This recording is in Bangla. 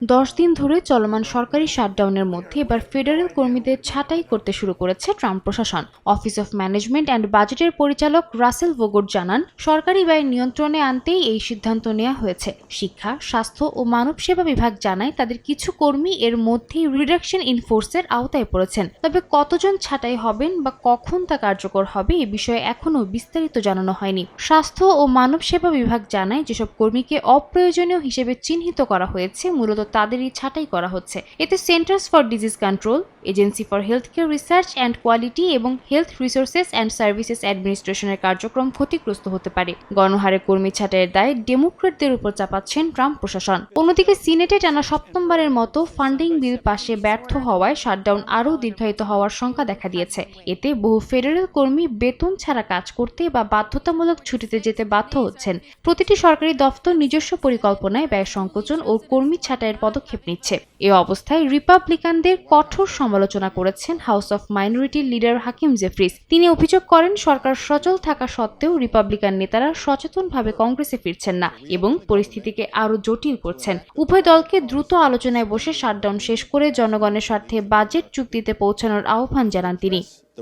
10 দিন ধরে চলমান সরকারি শাটডাউনের মধ্যে এবার ফেডারেল কর্মীদের ছাঁটাই করতে শুরু করেছে ট্রাম্প প্রশাসন। অফিস অফ ম্যানেজমেন্ট অ্যান্ড বাজেটের পরিচালক রাসেল ভোগট জানান, সরকারি ব্যয় নিয়ন্ত্রণে আনতেই এই সিদ্ধান্ত নেওয়া হয়েছে। শিক্ষা, স্বাস্থ্য ও মানব সেবা বিভাগ জানায় তাদের কিছু কর্মী এর মধ্যেই রিডাকশন ইন ফোর্সের আওতায় পড়েছেন। তবে কতজন ছাঁটাই হবেন বা কখন তা কার্যকর হবে এ বিষয়ে এখনও বিস্তারিত জানানো হয়নি। স্বাস্থ্য ও মানব সেবা বিভাগ জানায়, যেসব কর্মীকে অপ্রয়োজনীয় হিসেবে চিহ্নিত করা হয়েছে মূলত তাদেরই ছাঁটাই করা হচ্ছে। এতে Centers for Disease Control, Agency for Health Care Research and Quality এবং হেলথ রিসোর্সেস অ্যান্ড সার্ভিসেস অ্যাডমিনিস্ট্রেশনের কার্যক্রম ক্ষতিগ্রস্ত হতে পারে। গণহারে কর্মী ছাঁটাইয়ের দায় ডেমোক্র্যাটদের উপর চাপাচ্ছেন ট্রাম্প প্রশাসন। অন্যদিকে সিনেটে টানা সপ্তমবারের মতো ফান্ডিং বিল পাশে ব্যর্থ হওয়ায় শাটডাউন আরও দীর্ঘায়িত হওয়ার শঙ্কা দেখা দিয়েছে। এতে বহু ফেডারেল কর্মী বেতন ছাড়া কাজ করতে বা বাধ্যতামূলক ছুটিতে যেতে বাধ্য হচ্ছেন। প্রতিটি সরকারি দফতর নিজস্ব পরিকল্পনায় ব্যয় সংকোচন ও কর্মী ছাঁটাইয়ের পদক্ষেপ নিচ্ছে। এ অবস্থায় রিপাবলিকানদের কঠোর সমালোচনা করেছেন house of minority leader Hakim Jefferies. তিনি অভিযোগ করেন, সরকার সচল থাকা সত্ত্বেও রিপাবলিকান নেতারা সচেতনভাবে কংগ্রেসে ফিরছেন না এবং পরিস্থিতিকে আরও জটিল করছেন। উভয় দলকে দ্রুত আলোচনায় বসে শাটডাউন শেষ করে জনগণের স্বার্থে বাজেট চুক্তিতে পৌঁছানোর আহ্বান জানান তিনি।